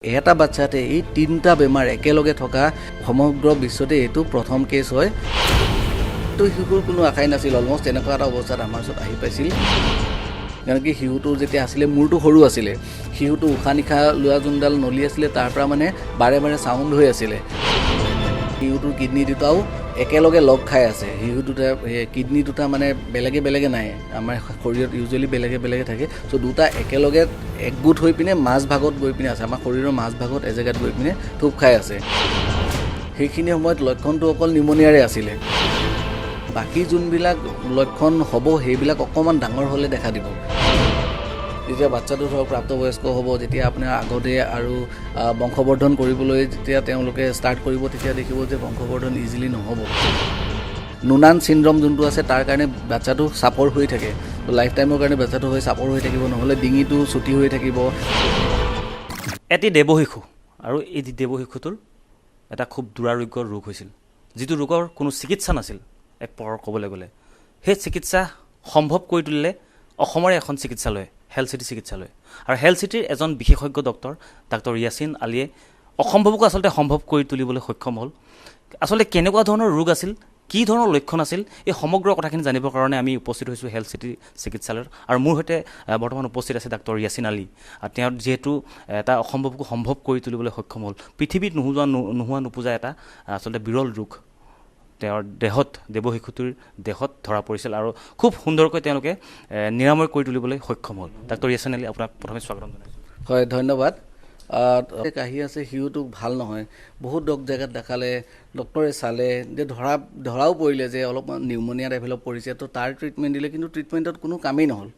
এটা বাচ্চাতে এই তিনিটা বেমাৰ একেলগে থকা সমগ্ৰ বিশ্বতে এইটো প্ৰথম কেছ হয়। তো শিশুৰ কোনো আশাই নাছিল, অলমষ্ট এনেকুৱা এটা অৱস্থাত আমাৰ ওচৰত আহি পাইছিল। কাৰণ কি শিশুটো যেতিয়া আছিলে মূৰটো সৰু আছিলে, শিশুটো উশাহ নিশাহ লোৱা যোনডাল নলী আছিলে তাৰ পৰা মানে বাৰে বাৰে চাউণ্ড হৈ আছিলে। শিশুটোৰ কিডনী দুটাও একেলগে লগ খাই আছে। শিশু দুটা কিডনী দুটা মানে বেলেগে বেলেগে নাই, আমাৰ শৰীৰত ইউজুৱেলি বেলেগে বেলেগে থাকে। চ' দুটা একেলগে একগোট হৈ পিনে মাজ ভাগত গৈ পিনে আছে, আমাৰ শৰীৰৰ মাজ ভাগত এজেগাত গৈ পিনে থুপ খাই আছে। সেইখিনি সময়ত লক্ষণটো অকল নিউমনিয়াৰে আছিলে। বাকী যোনবিলাক লক্ষণ হ'ব সেইবিলাক অকণমান ডাঙৰ হ'লে দেখা দিব। যেতিয়া বাচ্চাটো ধৰক প্ৰাপ্তবয়স্ক হ'ব, যেতিয়া আপোনাৰ আগতে আৰু বংশবৰ্ধন কৰিবলৈ যেতিয়া তেওঁলোকে ষ্টাৰ্ট কৰিব, তেতিয়া দেখিব যে বংশবৰ্ধন ইজিলি নহ'ব। নুনান চিনড্ৰম যোনটো আছে তাৰ কাৰণে বাচ্চাটো চাপৰ হৈ থাকে, লাইফ টাইমৰ কাৰণে বাচ্চাটো হৈ চাপৰ হৈ থাকিব, নহ'লে ডিঙিটো চুটি হৈ থাকিব। এটি দেৱশিশু, আৰু এই দেৱশিশুটোৰ এটা খুব দুৰাৰোগ্য ৰোগ হৈছিল, যিটো ৰোগৰ কোনো চিকিৎসা নাছিল। এক প্ৰকাৰ ক'বলৈ গ'লে সেই চিকিৎসা সম্ভৱ কৰি তুলিলে অসমৰে এখন চিকিৎসালয়, হেল্থ চিটি চিকিৎসালয়। আৰু হেল্থ চিটিৰ এজন বিশেষজ্ঞ ডাক্তৰ য়াছিন আলীয়ে অসম্ভৱকো আচলতে সম্ভৱ কৰি তুলিবলৈ সক্ষম হ'ল। আচলতে কেনেকুৱা ধৰণৰ ৰোগ আছিল, কি ধৰণৰ লক্ষণ আছিল, এই সমগ্ৰ কথাখিনি জানিবৰ কাৰণে আমি উপস্থিত হৈছোঁ হেল্থ চিটি চিকিৎসালয়ত। আৰু মোৰ সৈতে বৰ্তমান উপস্থিত আছে ডাক্তৰ য়াছিন আলী। আৰু তেওঁ যিহেতু এটা অসম্ভৱকো সম্ভৱ কৰি তুলিবলৈ সক্ষম হ'ল। পৃথিৱীত নোহোৱা নোপোজা এটা আচলতে বিৰল ৰোগ তেওঁৰ দেহত, দেৱশিশুটোৰ দেহত ধৰা পৰিছিল, আৰু খুব সুন্দৰকৈ তেওঁলোকে নিৰাময় কৰি তুলিবলৈ সক্ষম হ'ল। ডাক্তৰ য়াছিন আলী, আপোনাক প্ৰথমে স্বাগতম জনাইছোঁ। হয়, ধন্যবাদ। আহি আছে শিশুটো ভাল নহয়, বহুত জেগাত দেখালে, ডক্টৰে চালে যে ধৰাও পৰিলে যে অলপমান নিউমনিয়া ডেভেলপ কৰিছে। তো তাৰ ট্ৰিটমেণ্ট দিলে, কিন্তু ট্ৰিটমেণ্টত কোনো কামেই নহ'ল।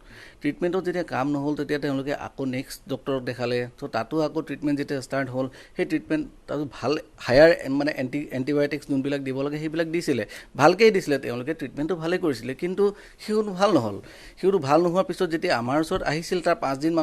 ট্ৰিটমেণ্টত যেতিয়া কাম নহ'ল তেতিয়া তেওঁলোকে আকৌ নেক্সট ডক্টৰক দেখালে। তো তাতো আকৌ ট্ৰিটমেণ্ট যেতিয়া ষ্টাৰ্ট হ'ল, সেই ট্ৰিটমেণ্ট তাতো ভাল হায়াৰ মানে এণ্টিবায়'টিক্স যোনবিলাক দিব লাগে সেইবিলাক দিছিলে, ভালকেই দিছিলে, তেওঁলোকে ট্ৰিটমেণ্টটো ভালেই কৰিছিলে, কিন্তু শিশুটো ভাল নহ'ল। শিশুটো ভাল নোহোৱাৰ পিছত যেতিয়া আমাৰ ওচৰত আহিছিল, তাৰ 5 দিন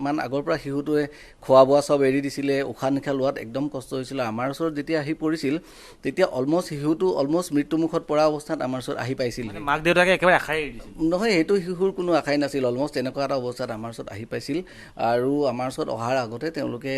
মান আগৰ পৰা শিশুটোৱে খোৱা বোৱা চব এৰি দিছিলে, উশাহ নিশাহ লোৱাত একদম কষ্ট হৈছিলে। আমাৰ ওচৰত যেতিয়া আহি পৰিছিল তেতিয়া শিশুটো অলমষ্ট মৃত্যুমুখত পৰা অৱস্থাত আমাৰ ওচৰত আহি পাইছিল। মাক দেউতাকে একেবাৰে আশাই এৰি দিছিল। নহয়, সেইটো শিশুৰ কোনো আশাই নাছিল, অলমষ্ট তেনেকুৱা এটা অৱস্থাত আমাৰ ওচৰত আহি পাইছিল। আৰু আমাৰ ওচৰত অহাৰ আগতে তেওঁলোকে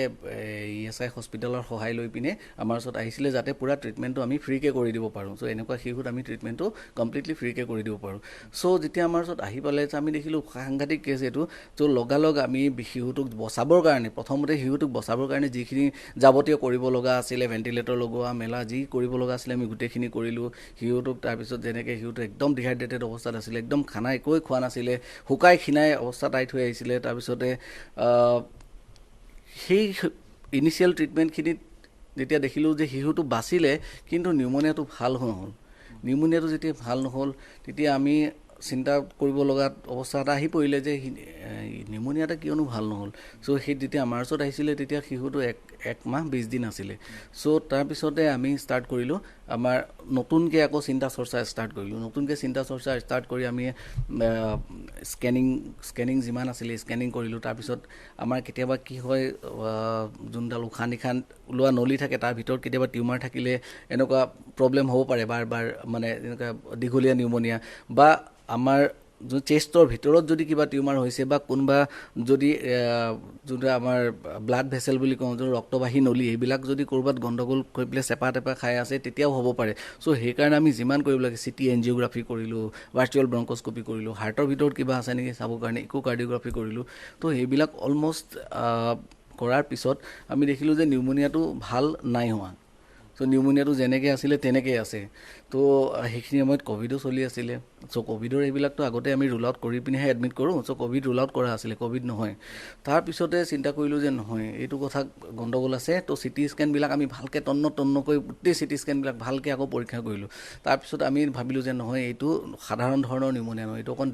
ESI হস্পিটেলৰ সহায় লৈ পিনে আমাৰ ওচৰত আহিছিলে, যাতে পূৰা ট্ৰিটমেণ্টটো আমি ফ্ৰীকৈ কৰি দিব পাৰোঁ। চ' এনেকুৱা শিশুত আমি ট্ৰিটমেণ্টটো কমপ্লিটলি ফ্ৰীকৈ কৰি দিব পাৰোঁ। চ' যেতিয়া আমাৰ ওচৰত আহি পালে আমি দেখিলোঁ সাংঘাতিক কেছ এইটো। চ' লগালগ আমি শিশুটোক বচাবৰ কাৰণে, প্ৰথমতে শিশুটোক বচাবৰ কাৰণে যিখিনি যাৱতীয় কৰিব লগা আছিলে, ভেণ্টিলেটৰ লগোৱা মেলা যি কৰিব লগা আছিলে আমি গোটেইখিনি কৰিলোঁ শিশুটোক। তাৰপিছত যেনেকৈ শিশুটো একদম ডিহাইড্ৰেটেড অৱস্থাত আছিলে, একদম খানা একোৱেই খোৱা নাছিলে, শুকাই খিনাই অৱস্থা টাইট হৈ আহিছিলে। তাৰপিছতে সেই ইনিচিয়েল ট্ৰিটমেণ্টখিনিত যেতিয়া দেখিলোঁ যে শিশুটো বাচিলে, কিন্তু নিউমনিয়াটো ভাল নহ'ল। নিউমনিয়াটো যেতিয়া ভাল নহ'ল তেতিয়া আমি চিন্তা কৰিব লগা অৱস্থা এটা আহি পৰিলে যে নিউমনিয়া এটা কিয়নো ভাল নহ'ল। চ' সেই যেতিয়া আমাৰ ওচৰত আহিছিলে তেতিয়া শিশুটো 1 মাহ 20 দিন আছিলে। চ' তাৰপিছতে আমি ষ্টাৰ্ট কৰিলোঁ আমাৰ নতুনকৈ আকৌ চিন্তা চৰ্চা ষ্টাৰ্ট কৰিলোঁ। নতুনকৈ চিন্তা চৰ্চা ষ্টাৰ্ট কৰি আমি স্কেনিং যিমান আছিলে স্কেনিং কৰিলোঁ। তাৰপিছত আমাৰ কেতিয়াবা কি হয়, যোনডাল উশাহ নিশাহ লোৱা নলী থাকে তাৰ ভিতৰত কেতিয়াবা টিউমাৰ থাকিলে এনেকুৱা প্ৰব্লেম হ'ব পাৰে, বাৰ মানে এনেকুৱা দীঘলীয়া নিউমনিয়া, বা আমাৰ চেষ্টৰ ভিতৰত যদি কিবা টিউমাৰ হৈছে, বা কোনোবা যদি যোনটো আমাৰ ব্লাড ভেচেল বুলি কওঁ, যোন ৰক্তবাহী নলী, এইবিলাক যদি ক'ৰবাত গণ্ডগোল কৰি পেলাই চেপা খাই আছে তেতিয়াও হ'ব পাৰে। চ' সেইকাৰণে আমি যিমান কৰিব লাগে, CT এনজিঅ'গ্ৰাফি কৰিলোঁ, ভাৰ্চুৱেল ব্ৰংকস্কপি কৰিলোঁ, হাৰ্টৰ ভিতৰত কিবা আছে নেকি চাবৰ কাৰণে ইক'কাৰ্ডিঅ'গ্ৰাফি কৰিলোঁ। তো সেইবিলাক অলমষ্ট কৰাৰ পিছত আমি দেখিলোঁ যে নিউমনিয়াটো ভাল নাই হোৱা। চ' নিউমনিয়াটো যেনেকৈ আছিলে তেনেকৈ আছে। তো সেইখিনি সময়ত ক'ভিডো চলি আছিলে। চ' ক'ভিডৰ এইবিলাকতো আগতে আমি ৰুল আউট কৰি পিনেহে এডমিট কৰোঁ। চ' ক'ভিড ৰুল আউট কৰা আছিলে, ক'ভিড নহয়। তাৰপিছতে চিন্তা কৰিলোঁ যে নহয়, এইটো কথা গণ্ডগোল আছে। তো CT স্কেনবিলাক আমি ভালকৈ তন্নকৈ গোটেই CT স্কেনবিলাক ভালকৈ আকৌ পৰীক্ষা কৰিলোঁ। তাৰপিছত আমি ভাবিলোঁ যে নহয়, এইটো সাধাৰণ ধৰণৰ নিউমনিয়া নহয়, এইটো অকণ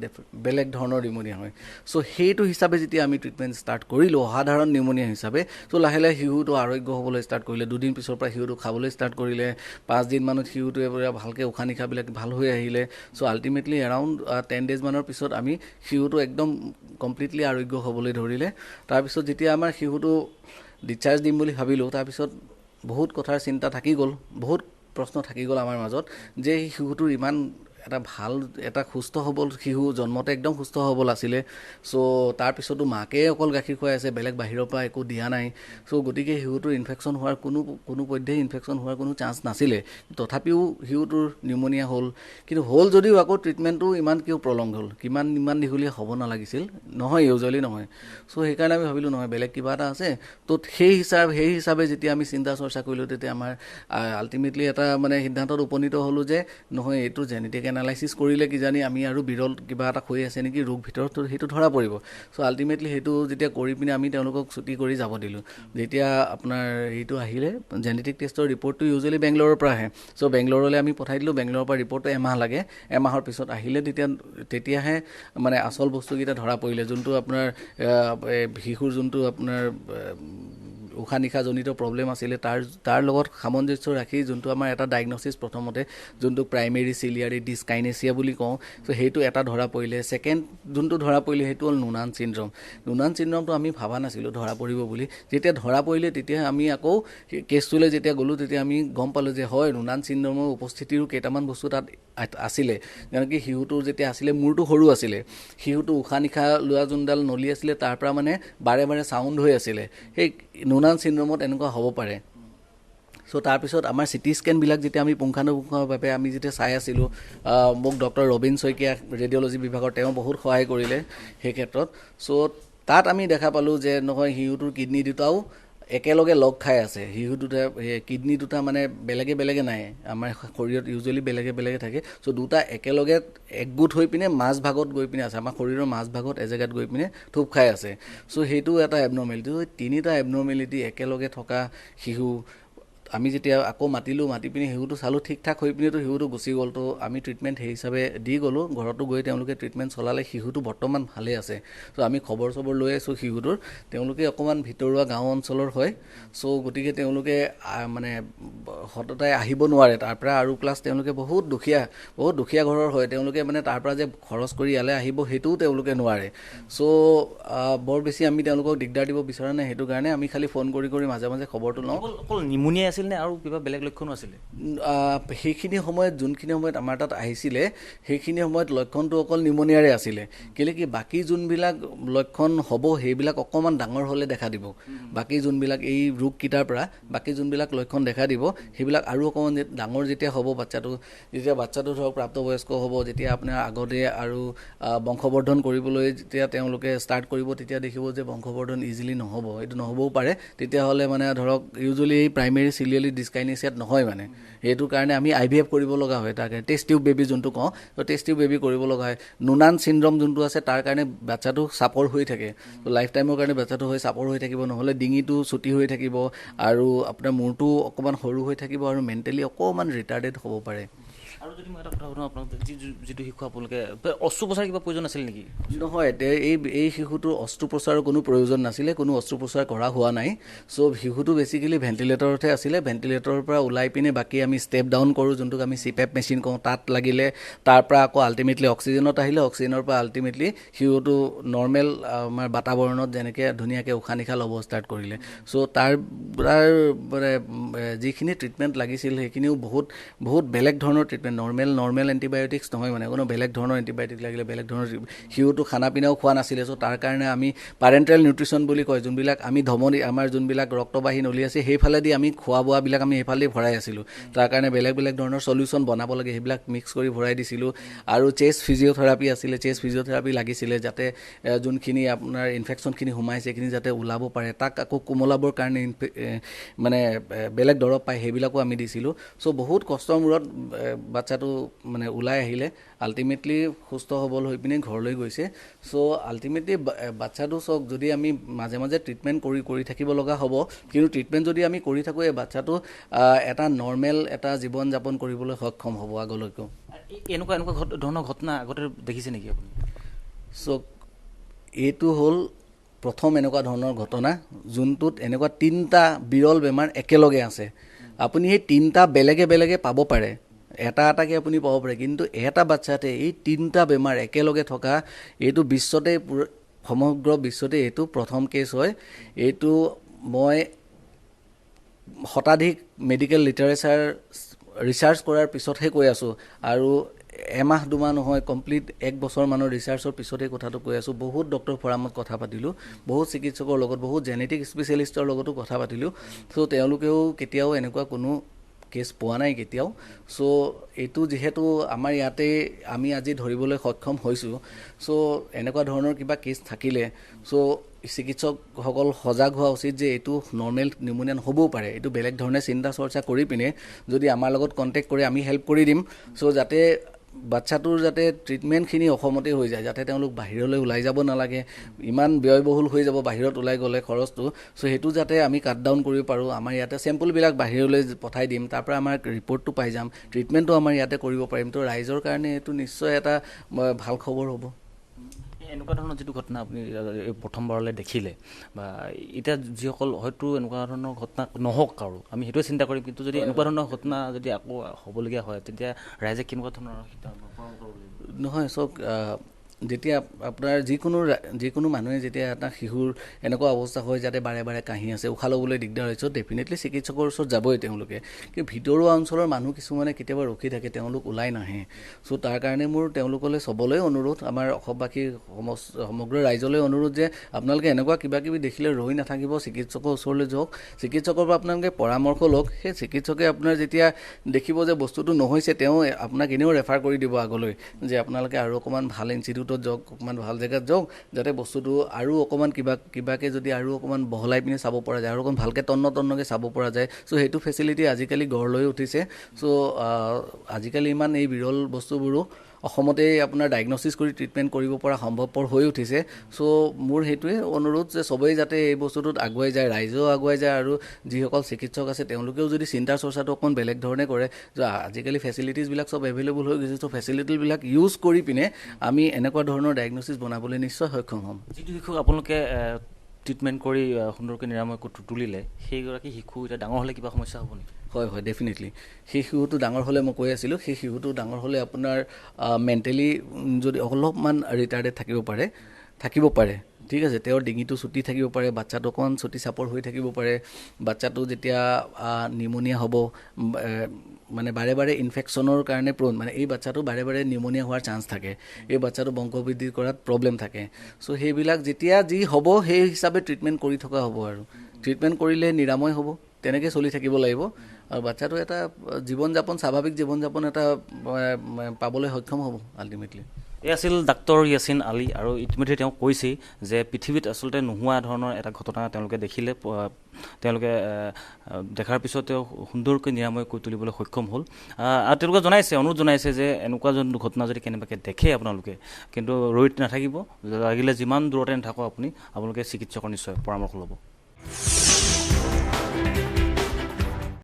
বেলেগ ধৰণৰ নিউমনিয়া হয়। চ' সেইটো হিচাপে যেতিয়া আমি ট্ৰিটমেণ্ট ষ্টাৰ্ট কৰিলোঁ অসাধাৰণ নিউমনিয়া হিচাপে, চ' লাহে লাহে শিশুটো আৰোগ্য হ'বলৈ ষ্টাৰ্ট কৰিলে। 2 দিন পিছৰ পৰা শিশুটো খাবলৈ ষ্টাৰ্ট কৰিলে। 5 দিন মানত শিশুটোৱে ভালকৈ উশাহ নিশাহবিলাক ভাল হৈ আহিলে। চ' আল্টিমেটলি এৰাউণ্ড 10 days মানৰ পিছত আমি শিশুটো একদম কমপ্লিটলি আৰোগ্য হ'বলৈ ধৰিলে। তাৰপিছত যেতিয়া আমাৰ শিশুটো ডিছচাৰ্জ দিম বুলি ভাবিলোঁ, তাৰপিছত বহুত কথাৰ চিন্তা থাকি গ'ল, বহুত প্ৰশ্ন থাকি গ'ল আমাৰ মাজত, যে শিশুটোৰ ইমান এটা ভাল এটা সুস্থ সবল শিশু জন্মতে একদম সুস্থ সবল আছিলে চ' তাৰপিছতো মাকে অকল গাখীৰ খুৱাই আছে বেলেগ বাহিৰৰ পৰা একো দিয়া নাই চ' গতিকে শিশুটোৰ ইনফেকশ্যন হোৱাৰ কোনো পধ্যেই ইনফেকশ্যন হোৱাৰ কোনো চান্স নাছিলে তথাপিও শিশুটোৰ নিউমনিয়া হ'ল কিন্তু হ'ল যদিও আকৌ ট্ৰিটমেণ্টটো ইমান কিয় প্ৰলং হ'ল ইমান দীঘলীয়া হ'ব নালাগিছিল নহয় ইউজুৱেলি নহয় চ' সেইকাৰণে আমি ভাবিলোঁ নহয় বেলেগ কিবা এটা আছে তো সেই হিচাপে যেতিয়া আমি চিন্তা চৰ্চা কৰিলোঁ তেতিয়া আমাৰ আল্টিমেটলি এটা মানে সিদ্ধান্তত উপনীত হ'লোঁ যে নহয় এইটো জেনেটিক এনালাইচিছ কৰিলে কিজানি আমি আৰু বিৰল কিবা এটা হৈ আছে নেকি ৰোগ ভিতৰত সেইটো ধৰা পৰিব চ' আল্টিমেটলি সেইটো যেতিয়া কৰি পিনে আমি তেওঁলোকক ছুটি কৰি যাব দিলোঁ যেতিয়া আপোনাৰ এইটো আহিলে জেনেটিক টেষ্টৰ ৰিপৰ্টটো ইউজুৱেলি বেংগলোৰৰ পৰা আহে চ' বেংগলোৰলৈ আমি পঠাই দিলোঁ বেংগলোৰৰ পৰা ৰিপৰ্টটো এমাহ লাগে এমাহৰ পিছত আহিলে তেতিয়াহে মানে আচল বস্তুকেইটা ধৰা পৰিলে যোনটো আপোনাৰ শিশুৰ যোনটো আপোনাৰ উশাহ নিশাহজনিত প্ৰব্লেম আছিলে তাৰ লগত সামঞ্জস্য ৰাখি যোনটো আমাৰ এটা ডায়েগনচিছ প্ৰথমতে যোনটো প্ৰাইমেৰী চিলিয়াৰী ডিছকাইনেচিয়া বুলি কওঁ চ' সেইটো এটা ধৰা পৰিলে ছেকেণ্ড যোনটো ধৰা পৰিলে সেইটো হ'ল নুনান চিনড্ৰমটো আমি ভাবা নাছিলোঁ ধৰা পৰিব বুলি যেতিয়া ধৰা পৰিলে তেতিয়া আমি আকৌ কেছটোলৈ যেতিয়া গ'লোঁ তেতিয়া আমি গম পালোঁ যে হয় নুনান চিনড্ৰমৰ উপস্থিতিৰো কেইটামান বস্তু তাত আছিলে যেনেকৈ শিশুটোৰ যেতিয়া আছিলে মূৰটো সৰু আছিলে শিশুটো উশাহ নিশাহ লোৱা যোনডাল নলী আছিলে তাৰ পৰা মানে বাৰে বাৰে চাউণ্ড হৈ আছিলে সেই নুনান চিনড্ৰমত এনেকুৱা হ'ব পাৰে চ' তাৰপিছত আমাৰ চিটি স্কেনবিলাক যেতিয়া আমি পুংখানুপুংখভাৱে আমি যেতিয়া চাই আছিলোঁ মোক ডক্টৰ ৰবীন শইকীয়া ৰেডিঅ'লজি বিভাগৰ তেওঁ বহুত সহায় কৰিলে সেই ক্ষেত্ৰত চ' তাত আমি দেখা পালোঁ যে নহয় শিশুটোৰ কিডনী দুটাও একেলগে লগ খাই আছে শিশু দুটা কিডনী দুটা মানে বেলেগে নাই আমাৰ শৰীৰত ইউজুৱেলি বেলেগে থাকে চ' দুটা একেলগে একগোট হৈ পিনে মাজভাগত গৈ পিনে আছে আমাৰ শৰীৰৰ মাজভাগত এজেগাত গৈ পিনে থুপ খাই আছে চ' সেইটো এটা এবনৰ্মেলিটি তিনিটা এবনৰ্মেলিটি একেলগে থকা শিশু আমি যেতিয়া আকৌ মাতি পিনে শিশুটো চালোঁ ঠিক ঠাক হৈ পিনেতো শিশুটো গুচি গ'ল তো আমি ট্ৰিটমেণ্ট সেই হিচাপে দি গ'লোঁ ঘৰতো গৈ তেওঁলোকে ট্ৰিটমেণ্ট চলালে শিশুটো বৰ্তমান ভালেই আছে চ' আমি খবৰ লৈ আছোঁ শিশুটোৰ তেওঁলোকে অকণমান ভিতৰুৱা গাঁও অঞ্চলৰ হয় চ' গতিকে তেওঁলোকে মানে সততাই আহিব নোৱাৰে তাৰ পৰা আৰু প্লাছ তেওঁলোকে বহুত দুখীয়া ঘৰৰ হয় তেওঁলোকে মানে তাৰ পৰা যে খৰচ কৰি ইয়ালৈ আহিব সেইটোও তেওঁলোকে নোৱাৰে চ' বৰ বেছি আমি তেওঁলোকক দিগদাৰ দিব বিচৰা নাই সেইটো কাৰণে আমি খালি ফোন কৰি মাজে খবৰটো লওঁ অকল নিমুনিয়া আছিল নে আৰু কিবা বেলেগ লক্ষণো আছিলে সেইখিনি সময়ত যোনখিনি সময়ত আমাৰ তাত আহিছিলে সেইখিনি সময়ত লক্ষণটো অকল নিউমনিয়াৰে আছিলে কেলৈ কি বাকী যোনবিলাক লক্ষণ হ'ব সেইবিলাক অকণমান ডাঙৰ হ'লে দেখা দিব বাকী যোনবিলাক এই ৰোগকেইটাৰ পৰা বাকী যোনবিলাক লক্ষণ দেখা দিব সেইবিলাক আৰু অকণমান ডাঙৰ যেতিয়া হ'ব বাচ্চাটো ধৰক প্ৰাপ্তবয়স্ক হ'ব যেতিয়া আপোনাৰ আগতে আৰু বংশবৰ্ধন কৰিবলৈ যেতিয়া তেওঁলোকে ষ্টাৰ্ট কৰিব তেতিয়া দেখিব যে বংশবৰ্ধন ইজিলি নহ'ব এইটো নহ'বও পাৰে তেতিয়াহ'লে মানে ধৰক ইউজুৱেলি এই প্ৰাইমেৰী চিলিয়াৰী ডিছকাইনেচিয়াত নহয় মানে সেইটো কাৰণে আমি IVF কৰিব লগা হয় তাৰ কাৰণে টেষ্ট টিউব বেবী যোনটো কওঁ তো টেষ্ট টিউব বেবী কৰিব লগা হয় নুনান চিনড্ৰম যোনটো আছে তাৰ কাৰণে বাচ্চাটো চাপৰ হৈ থাকে তো লাইফ টাইমৰ কাৰণে বাচ্চাটো চাপৰ হৈ থাকিব নহ'লে ডিঙিটো চুটি হৈ থাকিব আৰু আপোনাৰ মূৰটো অকণমান সৰু হৈ থাকিব আৰু মেণ্টেলি অকণমান ৰিটাৰ্ডেড হ'ব পাৰে আৰু যদি মই এটা কথা সুধোঁ আপোনাক যিটো শিশু আপোনালোকে অস্ত্ৰোপচাৰ কিবা প্ৰয়োজন আছিল নেকি নহয় এই শিশুটোৰ অস্ত্ৰোপচাৰৰ কোনো প্ৰয়োজন নাছিলে কোনো অস্ত্ৰোপচাৰ কৰা হোৱা নাই চ' শিশুটো বেছিকেলি ভেণ্টিলেটৰতহে আছিলে ভেণ্টিলেটৰৰ পৰা ওলাই পিনে বাকী আমি ষ্টেপ ডাউন কৰোঁ যোনটোক আমি CPAP মেচিন কওঁ তাত লাগিলে তাৰ পৰা আকৌ আল্টিমেটলি অক্সিজেনত আহিলে অক্সিজেনৰ পৰা আল্টিমেটলি শিশুটো নৰ্মেল আমাৰ বাতাবৰণত যেনেকৈ ধুনীয়াকৈ উশাহ নিশাহ ল'ব ষ্টাৰ্ট কৰিলে চ' তাৰ মানে যিখিনি ট্ৰিটমেণ্ট লাগিছিল সেইখিনিও বহুত বেলেগ ধৰণৰ ট্ৰিটমেণ্ট নৰ্মেল এণ্টিবায়'টিক্স নহয় মানে কোনো বেলেগ ধৰণৰ এণ্টিবায়'টিক লাগিলে বেলেগ ধৰণৰ শিশুটো খানা পিনাও খোৱা নাছিলে চ' তাৰ কাৰণে আমি পাৰেণ্টেল নিউট্ৰিশ্যন বুলি কয় যোনবিলাক আমি ধমনী আমাৰ যোনবিলাক ৰক্তবাহী নলী আছে সেইফালেদি আমি খোৱা বোৱাবিলাক আমি সেইফালেদি ভৰাই আছিলোঁ তাৰ কাৰণে বেলেগ ধৰণৰ চলিউশ্যন বনাব লাগে সেইবিলাক মিক্স কৰি ভৰাই দিছিলোঁ আৰু চেষ্ট ফিজিঅ'থেৰাপি আছিলে চেষ্ট ফিজিঅ'থেৰাপি লাগিছিলে যাতে যোনখিনি আপোনাৰ ইনফেকশ্যনখিনি সোমাইছে সেইখিনি যাতে ওলাব পাৰে তাক আকৌ কোমলাবৰ কাৰণে মানে বেলেগ দৰৱ পায় সেইবিলাকো আমি দিছিলোঁ চ' বহুত কষ্টৰ মূৰত বাচ্চাটো মানে ওলাই আহিলে আল্টিমেটলি সুস্থ সবল হৈ পিনে ঘৰলৈ গৈছে চ' আল্টিমেটলি বাচ্চাটো চাওক যদি আমি মাজে ট্ৰিটমেণ্ট কৰি থাকিব লগা হ'ব কিন্তু ট্ৰিটমেণ্ট যদি আমি কৰি থাকোঁ এই বাচ্চাটো এটা নৰ্মেল এটা জীৱন যাপন কৰিবলৈ সক্ষম হ'ব আগলৈকেও এনেকুৱা ধৰণৰ ঘটনা আগতে দেখিছে নেকি আপুনি চ' এইটো হ'ল প্ৰথম এনেকুৱা ধৰণৰ ঘটনা যোনটোত এনেকুৱা 3টা বিৰল বেমাৰ একেলগে আছে আপুনি সেই 3টা বেলেগে পাব পাৰে এটাকে আপুনি পাব পাৰে কিন্তু এটা বাচ্চাতে এই 3টা বেমাৰ একেলগে থকা এইটো বিশ্বতে সমগ্ৰ বিশ্বতে এইটো প্ৰথম কেছ হয় এইটো মই শতাধিক মেডিকেল লিটাৰেচাৰ ৰিচাৰ্চ কৰাৰ পিছতহে কৈ আছোঁ আৰু এমাহ দুমাহ নহয়, কমপ্লিট 1 বছৰ মানৰ ৰিচাৰ্চৰ পিছতে কথাটো কৈ আছোঁ। বহুত ডক্টৰ পৰামৰ্শ কথা পাতিলোঁ, বহুত চিকিৎসকৰ লগত, বহুত জেনেটিক স্পেচিয়েলিষ্টৰ লগতো কথা পাতিলোঁ। চ' তেওঁলোকেও কেতিয়াও এনেকুৱা কোনো কেছ পোৱা নাই কেতিয়াও। চ' এইটো যিহেতু আমাৰ ইয়াতে আমি আজি ধৰিবলৈ সক্ষম হৈছোঁ, চ' এনেকুৱা ধৰণৰ কিবা কেছ থাকিলে চ' চিকিৎসকসকল সজাগ হোৱা উচিত যে এইটো নৰ্মেল নিউম'নিয়া নহ'বও পাৰে। এইটো বেলেগ ধৰণে চিন্তা চৰ্চা কৰি পিনে যদি আমাৰ লগত কণ্টেক্ট কৰে আমি হেল্প কৰি দিম। চ' যাতে বাচ্চাটোৰ যাতে ট্ৰিটমেণ্টখিনি অসমতে হৈ যায়, যাতে তেওঁলোক বাহিৰলৈ ওলাই যাব নালাগে, ইমান ব্যয়বহুল হৈ যাব বাহিৰত ওলাই গ'লে খৰচটো। চ' সেইটো যাতে আমি কাট ডাউন কৰিব পাৰোঁ। আমাৰ ইয়াতে চেম্পলবিলাক বাহিৰলৈ পঠাই দিম, তাৰপৰা আমাৰ ৰিপৰ্টটো পাই যাম, ট্ৰিটমেণ্টটো আমাৰ ইয়াতে কৰিব পাৰিম। তো ৰাইজৰ কাৰণে এইটো নিশ্চয় এটা ভাল খবৰ হ'ব। এনেকুৱা ধৰণৰ যিটো ঘটনা আপুনি প্ৰথমবাৰলৈ দেখিলে, বা এতিয়া যিসকল হয়তো এনেকুৱা ধৰণৰ ঘটনা নহওক কাৰো, আমি সেইটোৱে চিন্তা কৰিম, কিন্তু যদি এনেকুৱা ধৰণৰ ঘটনা যদি আকৌ হ'বলগীয়া হয় তেতিয়া ৰাইজে কেনেকুৱা ধৰণৰ নহয়। চাওক, যেতিয়া আপোনাৰ যিকোনো মানুহে যেতিয়া এটা শিশুৰ এনেকুৱা অৱস্থা হয় যাতে বাৰে বাৰে কাহি আছে, উশাহ ল'বলৈ দিগদাৰ হৈছে, ডেফিনেটলি চিকিৎসকৰ ওচৰত যাবই তেওঁলোকে। কিন্তু ভিতৰুৱা অঞ্চলৰ মানুহ কিছুমানে কেতিয়াবা ৰখি থাকে, তেওঁলোক ওলাই নাহে। চ' তাৰ কাৰণে মোৰ তেওঁলোকলৈ চবলৈ অনুৰোধ, আমাৰ অসমবাসী সমগ্ৰ ৰাইজলৈ অনুৰোধ যে আপোনালোকে এনেকুৱা কিবা কিবি দেখিলে ৰৈ নাথাকিব, চিকিৎসকৰ ওচৰলৈ যাওক, চিকিৎসকৰ পৰা আপোনালোকে পৰামৰ্শ লওক। সেই চিকিৎসকে আপোনাৰ যেতিয়া দেখিব যে বস্তুটো নহৈছে, তেওঁ আপোনাক এনেও ৰেফাৰ কৰি দিব আগলৈ যে আপোনালোকে আৰু অকণমান ভাল ইনষ্টিটিউটত যাওক, অকণমান ভাল জেগাত যাওক, যাতে বস্তুটো আৰু অকণমান কিবাকৈ যদি আৰু অকণমান বহলাই পিনে চাব পৰা যায়, আৰু অকণ ভালকৈ তন্নকৈ চাব পৰা যায়। চ' সেইটো ফেচিলিটি আজিকালি গঢ় লৈ উঠিছে। চ' আজিকালি ইমান এই বিৰল বস্তুবোৰো অসমতেই আপোনাৰ ডায়েগনচিছ কৰি ট্ৰিটমেণ্ট কৰিব পৰা সম্ভৱপৰ হৈ উঠিছে। চ' মোৰ সেইটোৱে অনুৰোধ যে চবেই যাতে এই বস্তুটোত আগুৱাই যায়, ৰাইজেও আগুৱাই যায়, আৰু যিসকল চিকিৎসক আছে তেওঁলোকেও যদি চিন্তা চৰ্চাটো অকণমান বেলেগ ধৰণে কৰে, যে আজিকালি ফেচিলিটিজবিলাক চব এভেইলেবল হৈ গৈছে, চ' ফেচিলিটিবিলাক ইউজ কৰি পিনে আমি এনেকুৱা ধৰণৰ ডায়েগনচিছ বনাবলৈ নিশ্চয় সক্ষম হ'ম। যিটো শিশুক আপোনালোকে ট্ৰিটমেণ্ট কৰি সুন্দৰকৈ নিৰাময় তুলিলে, সেইগৰাকী শিশু এতিয়া ডাঙৰ হ'লে কিবা সমস্যা হ'ব নেকি? হয়, ডেফিনেটলি। সেই শিশুটো ডাঙৰ হ'লে মই কৈ আছিলোঁ, সেই শিশুটো ডাঙৰ হ'লে আপোনাৰ মেণ্টেলি যদি অলপমান ৰিটাৰ্ডেড থাকিব পাৰে, ঠিক আছে, তেওঁৰ ডিঙিটো চুটি থাকিব পাৰে, বাচ্চাটো অকণমান চুটি চাপৰ হৈ থাকিব পাৰে। বাচ্চাটো যেতিয়া নিউম'নিয়া হ'ব, মানে বাৰে বাৰে ইনফেকশ্যনৰ কাৰণে প্ৰ'ন, মানে এই বাচ্চাটো বাৰে বাৰে নিউম'নিয়া হোৱাৰ চান্স থাকে, এই বাচ্চাটো বংশবৃদ্ধি কৰাত প্ৰব্লেম থাকে। চ' সেইবিলাক যেতিয়া যি হ'ব সেই হিচাপে ট্ৰিটমেণ্ট কৰি থকা হ'ব, আৰু ট্ৰিটমেণ্ট কৰিলে নিৰাময় হ'ব, তেনেকৈ চলি থাকিব লাগিব। আৰু বাচ্চাটো এটা স্বাভাৱিক জীৱন যাপন এটা পাবলৈ সক্ষম হ'ব আল্টিমেটলি। এই আছিল ডাক্তৰ য়াছিন আলী, আৰু ইতিমধ্যে তেওঁ কৈছেই যে পৃথিৱীত আচলতে নোহোৱা ধৰণৰ এটা ঘটনা তেওঁলোকে দেখিলে, তেওঁলোকে দেখাৰ পিছত তেওঁ সুন্দৰকৈ নিৰাময় কৰি তুলিবলৈ সক্ষম হ'ল। আৰু তেওঁলোকে অনুৰোধ জনাইছে যে এনেকুৱা ঘটনা যদি কেনেবাকৈ দেখে আপোনালোকে, কিন্তু ৰৈ নাথাকিব, লাগিলে যিমান দূৰতে নাথাকক আপোনালোকে চিকিৎসকৰ নিশ্চয় পৰামৰ্শ ল'ব।